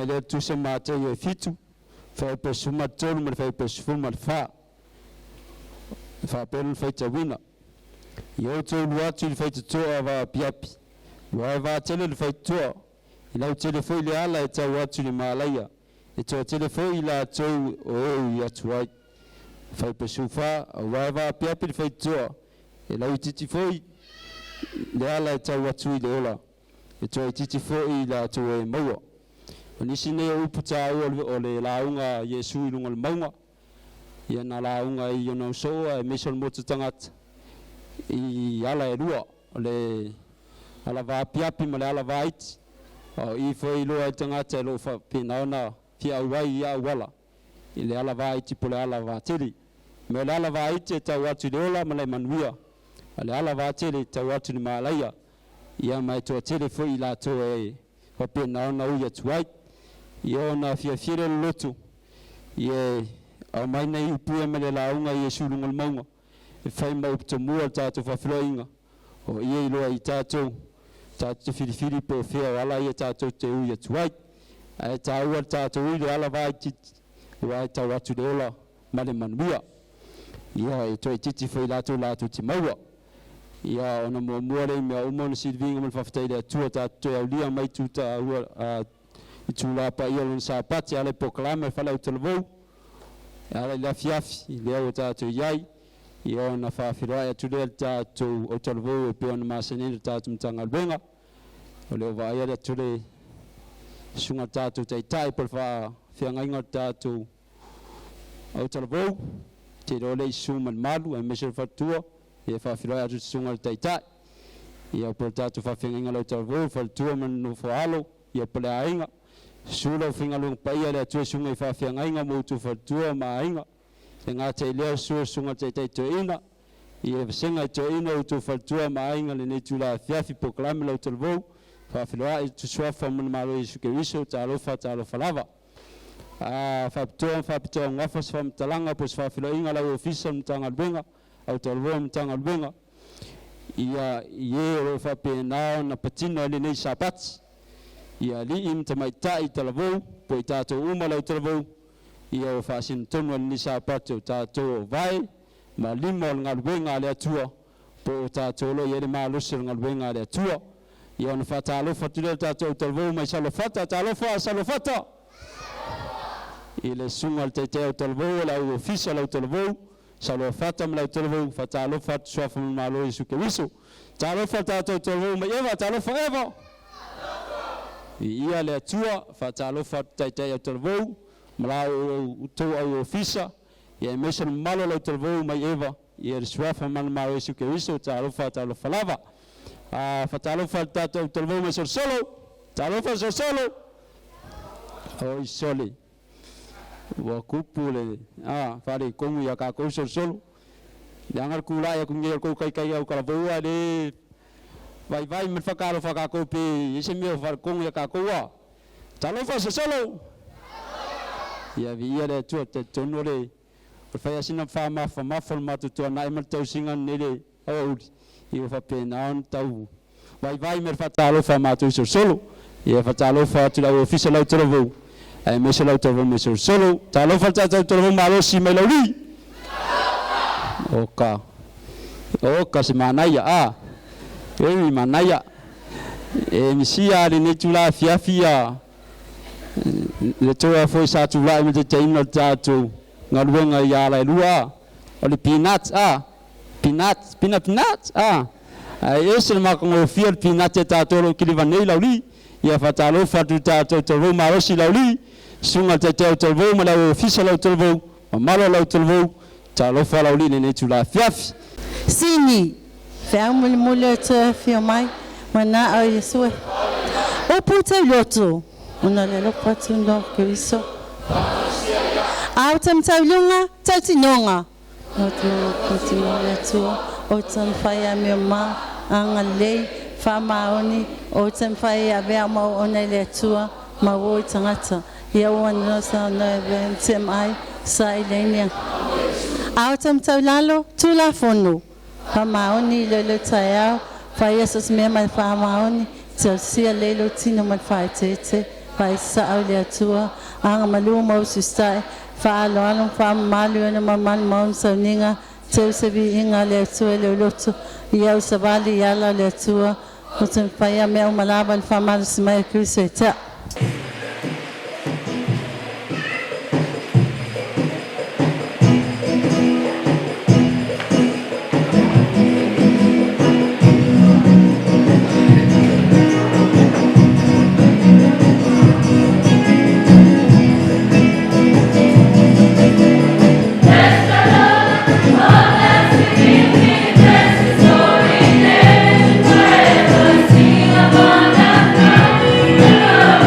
le tu se mate ye fitu fa pe suma tolu me fa pe suma fa pe fa tawina yo to lua tu fa to va piapi va tele fa to ila tele fo ile ala e tawa tu ni malaya e to tele fo ila to o ya tuai fa pe sufa va piapi fa to ila titi fo le ala e tawa tu ile ola e to titi fo ila to e mo ni sine uputa o le launga Yesu ilunga le maunga ia na launga i ona so e mesol motu tangata i ala e lua o le ala va piapi ma le ala va iti o i foi loa tangata e lo fa pinaona fia uai ia wala i le ala va iti po le ala va tiri me le ala va iti e tau atu le ola ma le manuia le ala va tiri tau atu ni maalaia ia mai toa tiri foi i la to e fa pinaona uia tuai ia na fia fia lotu ia au mai nei upue me le launga Yesu lunga le maunga e fai mau to mua tatu fa floinga o ia i loa i tatu filifili pe fea wala ia tatu te uia tuai ai taua tatu uile ala vai titi wai tau atu le ola male manuia ia e toi titi fai latu ti maua ia ona mua le mea umona silvinga mal faftei le atua tatu au lia mai tuta i tula pa ia lon sa pati ale proklame fala o televou ala la fiafi le o tatu yai ia na fa firoa tu le tatu o televou e pe ona masene tatu mtanga benga o le va ia tu le sunga tatu tai por fa fianga tatu o televou te le suma malu e mesel fatua ia fa firoa tu sunga tai ia por tatu fa fianga lo televou fa tu man no falo ia pole ainga sula finga lung paia le tu sunga fa fianga inga mo tu fatua ma inga nga te le sunga te to ina ia singa to ina tu fatua ma inga le ne tu la fiafi proclame lo telvo fa filoa i tu sua fa mun malo isu ke wiso talo falava fa pto ngafa fa mtalanga pos fa filo inga la ofisa mtanga benga au telvo mtanga benga ia ro fa pena na patina le ne sapats ia li im tamai tai telvo po tato uma lo telvo ia fa sin tonu ni sapato tato vai ma limo ngal wenga le tua po tato lo ye ma lo sir ngal wenga le tua ia on fa talo fa tu tato telvo mai salo fata talo fa salo fata ile sungal te telvo la ufisa lo telvo salo fata ma lo telvo fa talo fa so fa ma lo isu ke wiso talo fa tato telvo ma eva talo fa eva ia le tua fa talo fa te telvo mala o to au ofisa ia mesel malo lo telvo mai eva ia swafa man ma isu ke wiso talo falava fa talo fa tato telvo mai solo talo fa solo oi soli wa kupule fare kongu ya ka ko solo jangar kula ya kungi ko kai au kala boa de vai me fa ko pe ese meu fa kongu ya ka ko wa talo fa solo ia via le tu te tonore o fai asina fa ma tu to na mal tau singa nele au i fa pena on tau vai mer fa talo fa ma tu solo ia fa talo fa tu la ofisa la trovo ai me solo trovo me solo talo fa trovo ma lo si me lo li oka si manaya ei manaya e mi sia ni tu la fia le toa foi sa tu lai me te ina tatu ngaluenga ya la lua o le peanuts ese ma ko fiel peanut tatu lo kilivanei lauli ia fatalo fatu tatu to ma rosi lauli sunga te to ma la ofisa lo to ma lo to talo fa lauli ne tu la fiaf sini family mole te fia mai mana ai sue o puta loto una le patsundo Cristo autem taulunga tatinonga noto continuare tu otem faya mema angale famaoni otem faya vema onele tu ma wo tangata ya wana sa na ventem ai sailenia autem taulalo tula fono famaoni le taya faya sos mema famaoni tsia lelo tino mat faitete pai Sasa'e le atua anga malu mau S.I.S.D.A.C whaaloalo whaamalu ana mamani maun sauninga teu sevi inga le atua le ulotu iau savali yala le atua kutum whaia mea umalaba le whaamalu simai kristo e tea. Sing upon the ground.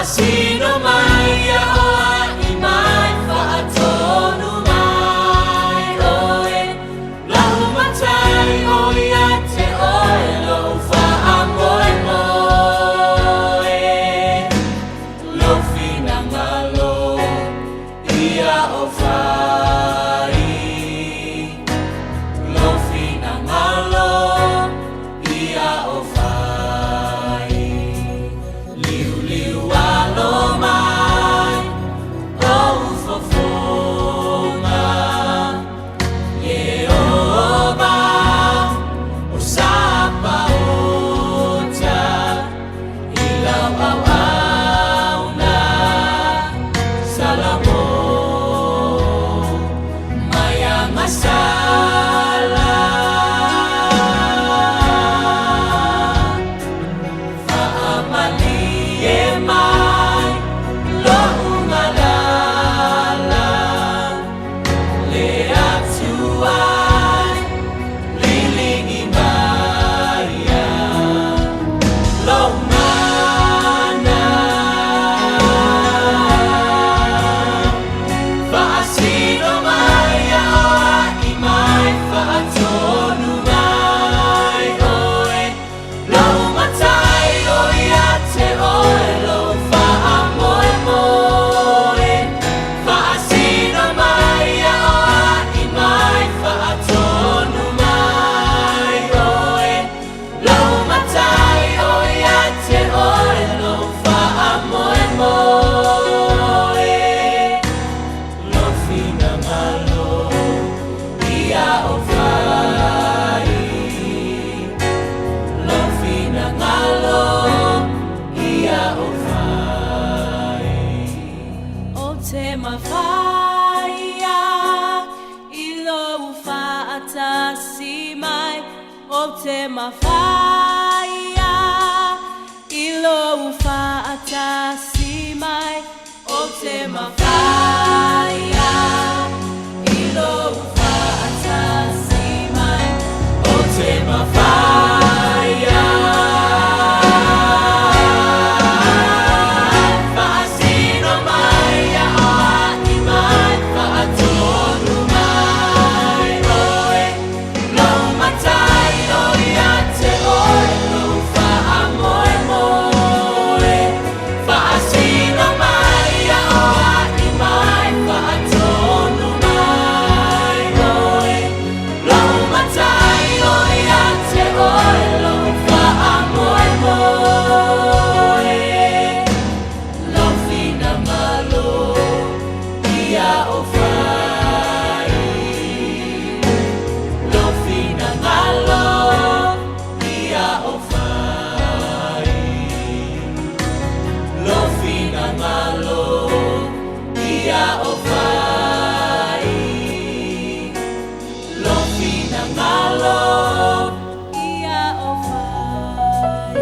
Sino mai o imai faatonu mai oe lau matai o ia te oe lo fa amoe moe lo fina malo ia o fai lo fina malo ia o fai liu liu alo mai o fofonga Yehova o sapa ota ilau au auna salamo maya masala faamali mai lo ungalala le atuai lilingi maria lo mana faasino maya oa imai faatonu mai oe lo matai o ia te oe lo fa amoe moe faasino maya oa imai faatonu mai oe lo matai o ia te oe lo fa amoe moe lo fina malo ia o fai lo fina malo ia o fai o te mawhaia i lo whaatasi mai o te mawhaia i lo whaatasi mai o te mawhaia i lo whaatasi mai o te mawhaia faasino maya oa imai faatonu mai oe lo matai o ia te oe lo fa amoe moe faasino maya oa imai faatonu mai oe lo matai o ia te oe lo fa amoe moe lo fina malo ia o fai lo fina malo ia o fai lo fina malo ia o fai lo fina malo ia o fai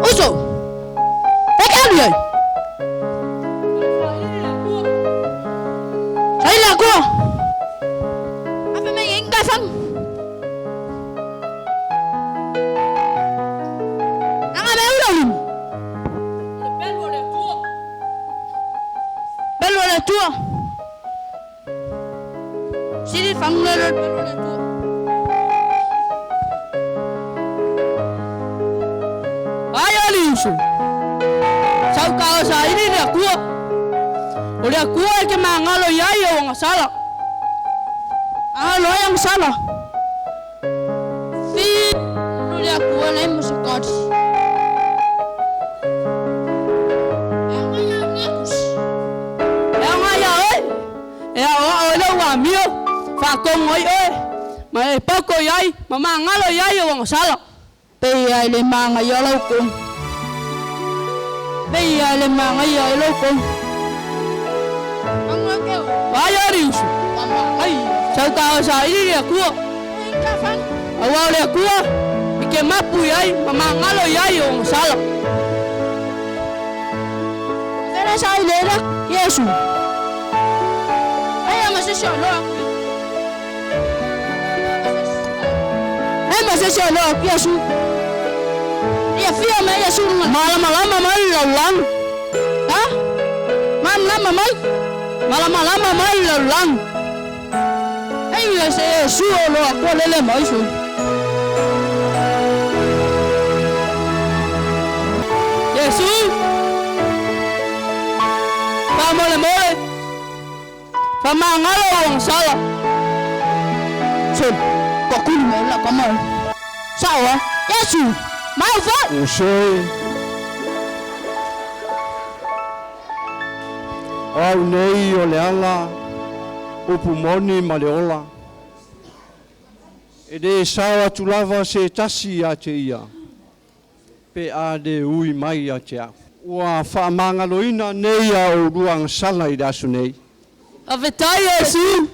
Uso. Pegang dia. Saya lagu. Apa mengingat sang? Ang apa udah? Bel wala tua. Sini fang wala tua. Ayo liusu. Sau kau sa ini dia kuo. Oleh kuo ke mangalo yayo ang salah. Alo yang salah. Si oleh kuo na musakot. Yang ayah oi. Ya oleh wamio. Fakong oi oi. Mai poko yai, mamangalo yayo ang salah. Pei le manga yolo kung. Pei le manga yolo kung. Ayorius. Ai, sau tao sa ini dia kuo. Awal dia kuo. Ike mapu yai, mamangalo yai yung sala. Kaya sa ilera, Yesu. Ay, masisyon lo. Ay, masisyon lo, Yesu. Iya fia mai Yesu. Malam-malam mai laulang. Ha? Malam-malam mai. Malam-malam mai laulang. Ay, Yesu lo ako lele mai su. Yesu. Mole. Pamangalo ang sala. Sun, pakul mo la kamay. Sawa, Yesu. Mau fa. Usoi. Au nei o le ala. Upumoni ma le ola. E de sawa tulava se tasi a te ia. Pe a de ui mai a te a. Ua whaamangaloina nei au ruang sala i dasu nei. Avetai Yesu.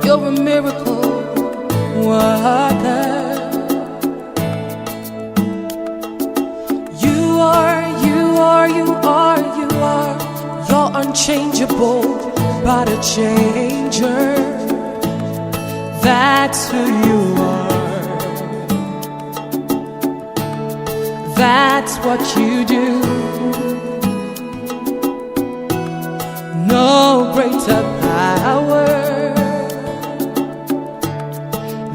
You're a miracle worker. You are. You're unchangeable, but a changer. That's who you are. That's what you do. No greater power.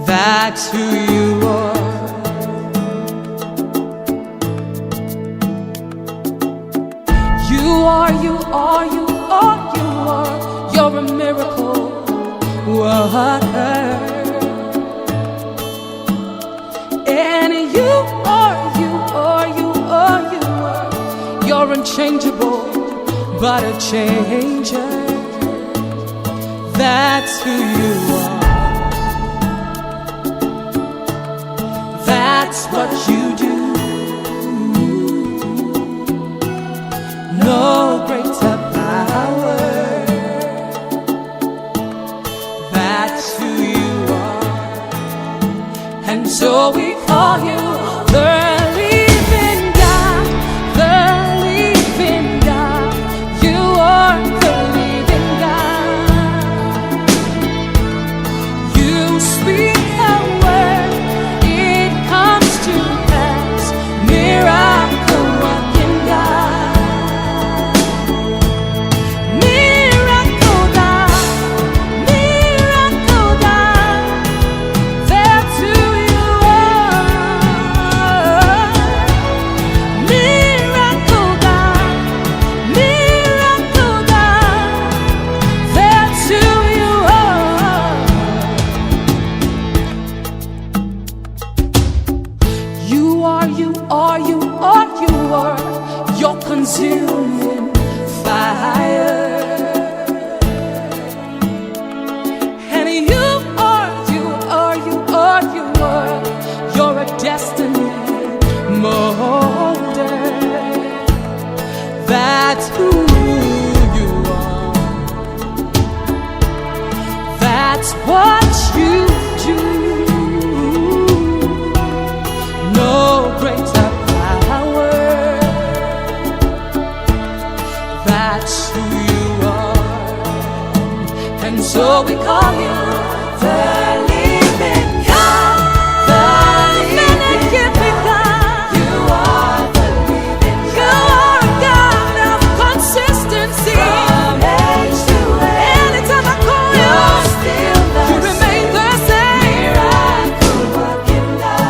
That's who you are. You're a miracle worker. And you're unchangeable, but a changer. That's who you are. That's what you do. No greater power. That's who you are. And so we call you the living God, the living God. You are the living God. You speak a word, it comes to pass. Miracle working God. Miracle God, miracle God. That's who you are. Miracle God, miracle God. That's who you are. You're consuming fire. And you're a destiny molder. That's who you are. That's what you do. No greater power. That's who you are. And so we call you the living God, the living God. You are the living God. You are a God of consistency. From age to age. Anytime I call you, still you remain the same. Miracle working God.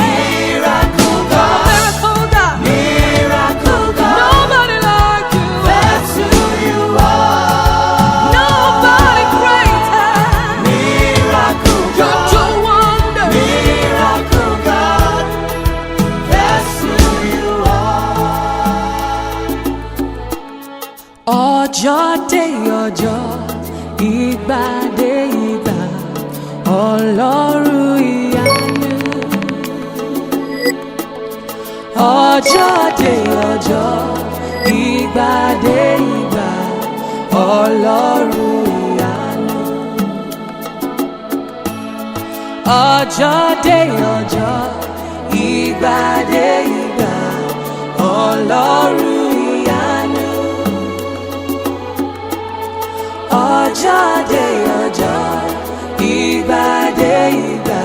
Miracle God. Miracle God. Miracle God. Nobody like you. That's who you are. Nobody greater. Miracle God. You do wonder. Miracle God. That's who you are. Ọjọ́ dé ọjọ́, ìgbà dé ìgbà, Ọlọ́run ìyanu. ọjọ́ dé ọjọ́, ìgbà dé ìgbà, Ọlọ́run ìyanu. Ọjọ́ dé ọjọ́, ìgbà dé ìgbà, Ọlọ́run ìyanu. Ọjọ́ dé ọjọ́, ìgbà dé ìgbà,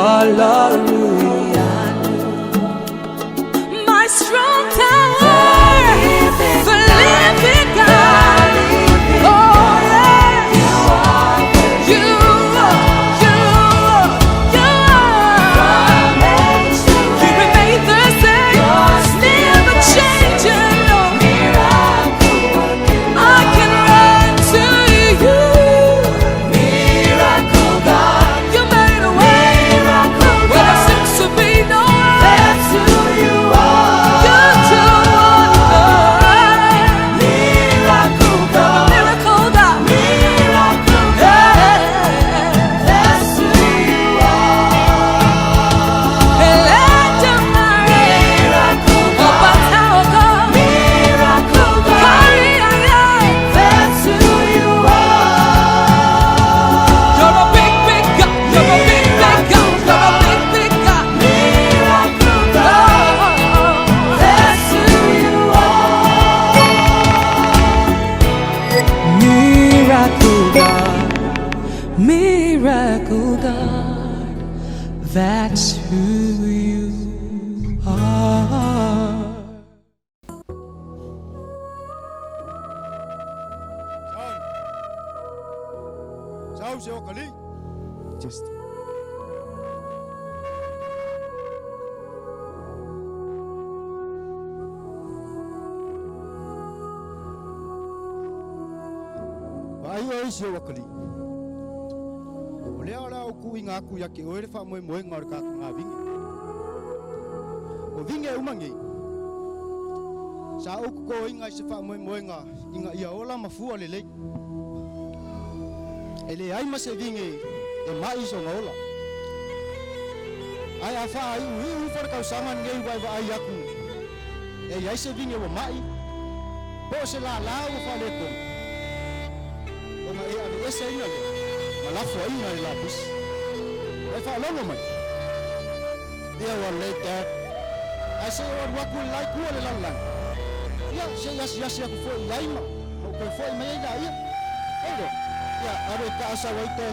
Ọlọ́run ìyanu. My strong tower, the living God. Oh yeah, you are. You remain the same, never changing. No miracle working. I can run to you, miracle God. You made a way, miracle God. When there seems to be no way, that's who you are. You do wonders, miracle God, miracle God, miracle God. That's who you are. Legendary, miracle God, miracle God. That's who you are. You're a big, big God. You're a big, big God. You're a big, big God. Miracle God. That's who you are. Miracle God. Miracle God. That's who you are. Sasa'E okali. Just. Ai se okali. Ole ala ku inga ku ya ke oire fa moi ngor ka nga vingi. O vingi umangi. Sa o ko inga se fa moi nga inga ia ola mafu ole le. Ele ai ma se vingi e mai so ngola. Ai afa ai u for ka saman ngai vai vai aku. E ai se vingi wa mai. Po se la u fa le ko. O ma e ave ese ina le. Malafu ina le la bis. Ai fa longo mai. Dia wa le ta. Ai se wa ku lai ku le lan lan. Ya se aku fo lai ma. O ko fo mai da ia. Ero. Ya, ada ka asa wa ite.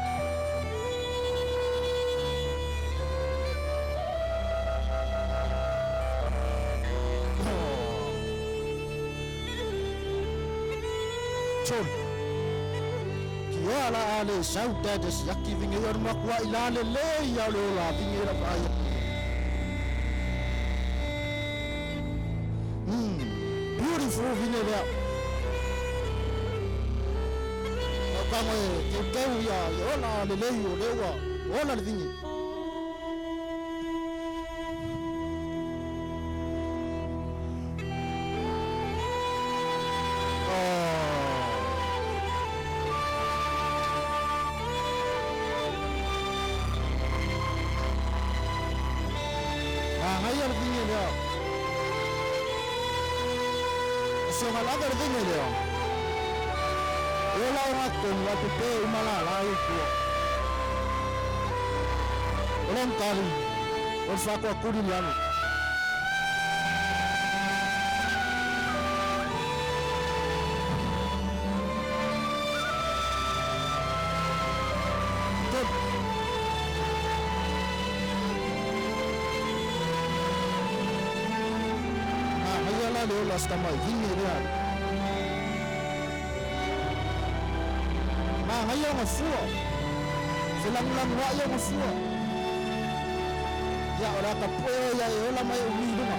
Chol. Kia ala ale S.I.S.D.A.C yaki vingi yor makwa ilale le ya lo la vingi ra ba. Beautiful vingi le. Kama ke ya ola le le yo lewa ola le vingi. Haya le vingi le. Se mala le vingi le. Ola ora con la pepe umala la ku. Olen tali. Ol fa ko kuri lanu. Haya la le ola sta mai vingi le. Haya mafua. Selang-lang wa ya mafua. Ya ora ka po ya ola mai umido ma.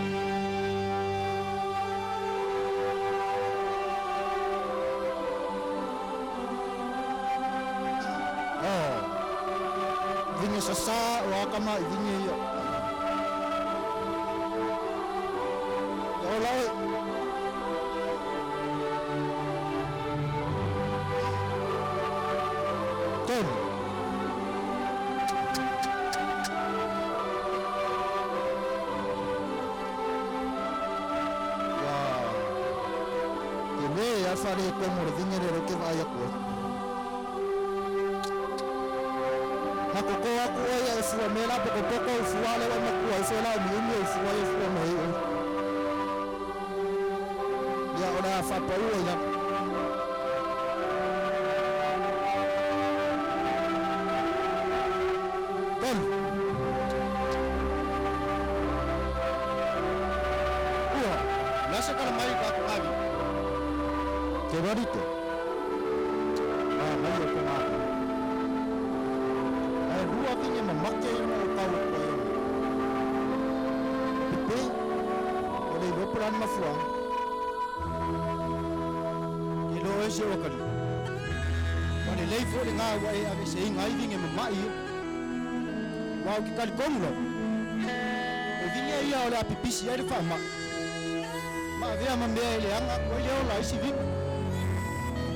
Vingi sasa wa kama vingi ya. Ya ola fare ko mo vingere ro ke vai ko na ko ko aku ya fu mela ko ko fu ale wa na ku fu la ni ni fu wa fu ma ya ora fa pa u ya ben nasa kana mai ka ko abi ke barito mai ko ma ai rua vinha mamakke no kau ko pe ole lo plan ma fuang ilo ese o kali pane lei fo de nga wa e ave sei ngai vinha mamai wa ki kali komulo o vinha ia ole a pipisi ai fa ma vea mambe ele anga ko le ola isi vi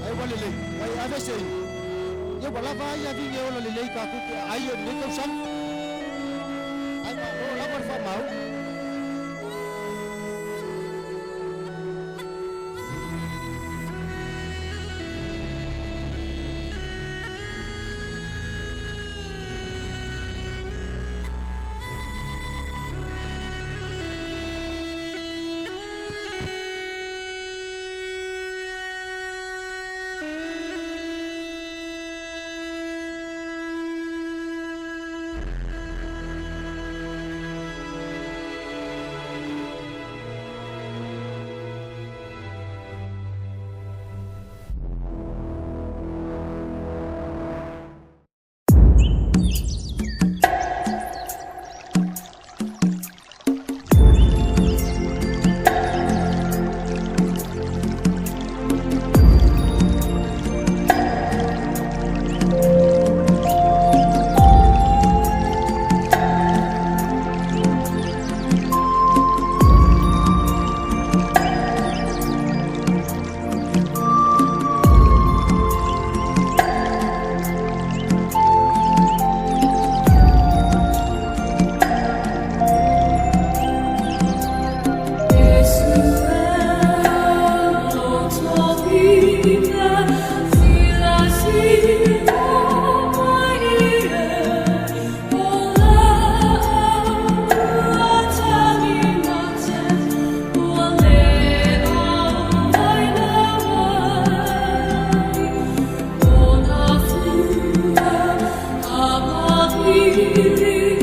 ai wale le ai ave sei ye wala va ya vi le ola le ka ku ai yo ne ko sam ai ma lo la por fa mau Olioli le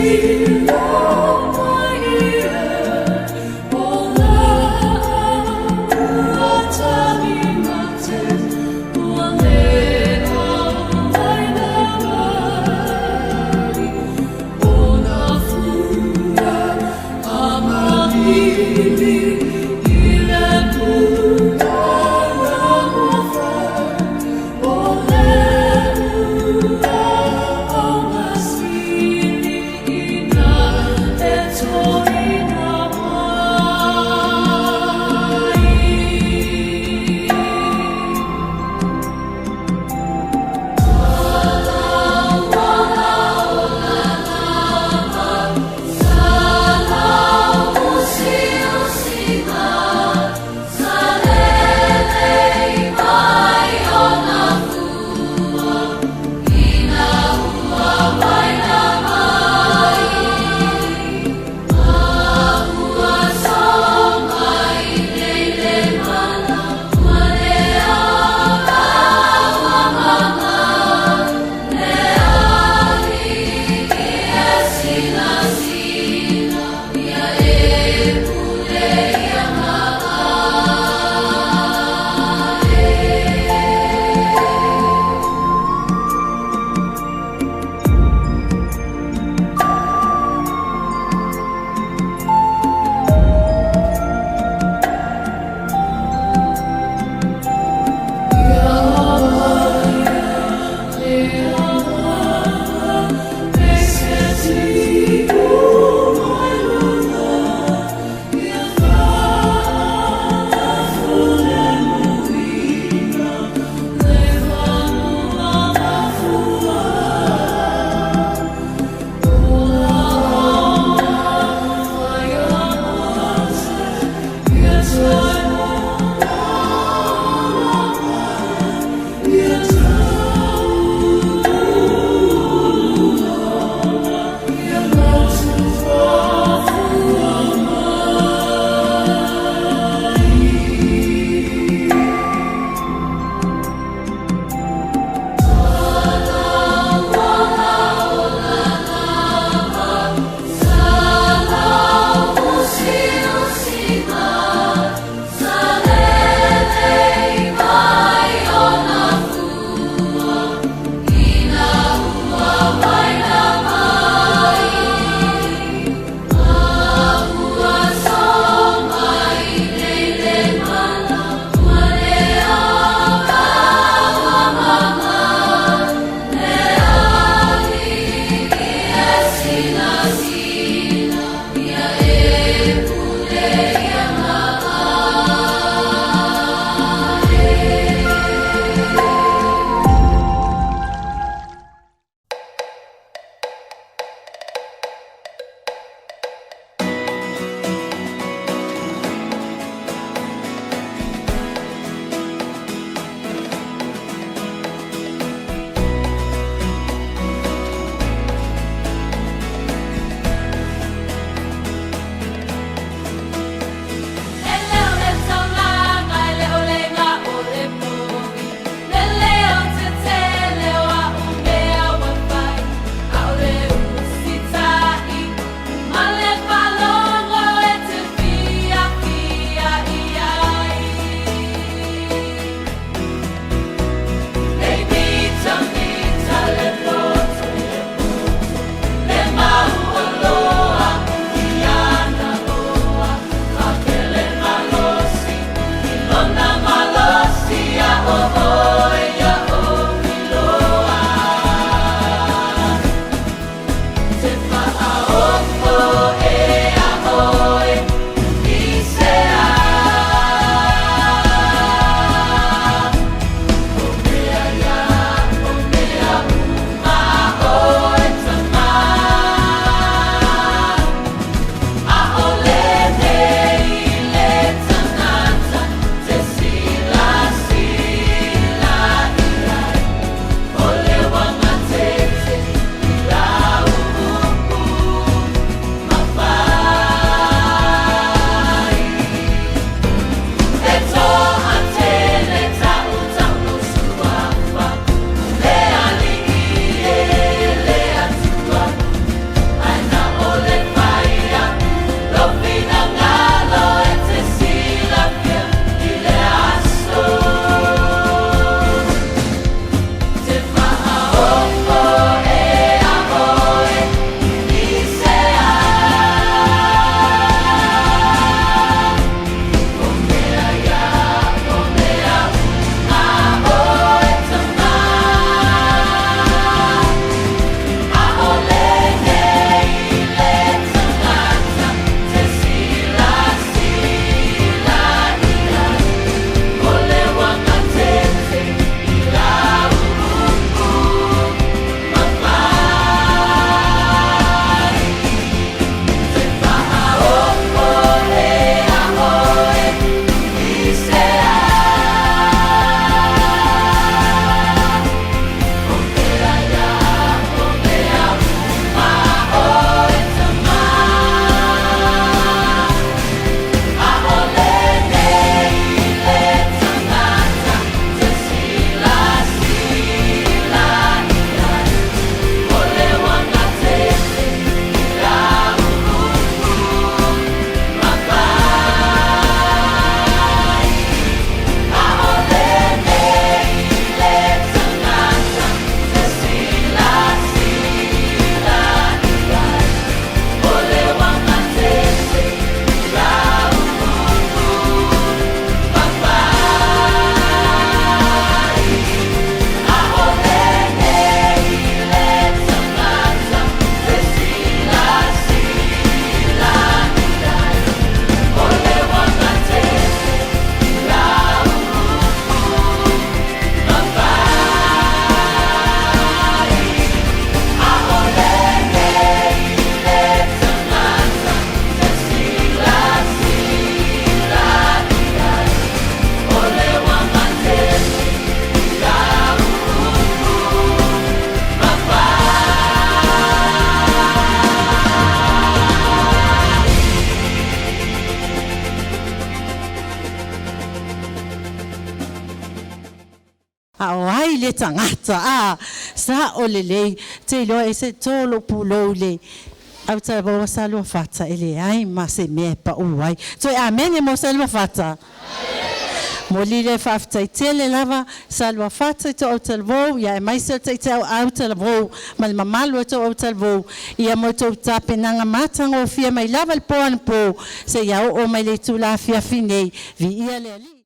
Alii Ai le tangata sa o le lei te lo e se tolo pulo le au ta bo salua fata ele ai ma se me pa uai so amen mo salua fata mo li le fafta tele lava salua fata to o telvo ya mai se te au telvo mal mamalo to o telvo ia mo to tapenanga matango fia mai lava il po se ya o mai le tu la fia fine vi ia le ali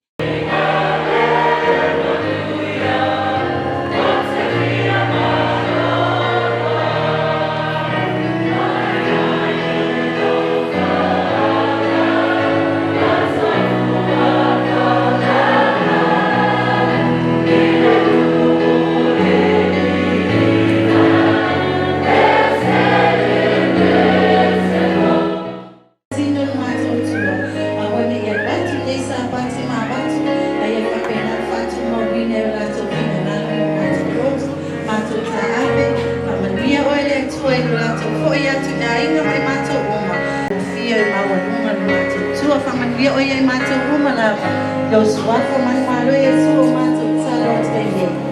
Via oye mato uma lava, los wafo man malo yesu mato salo tenge.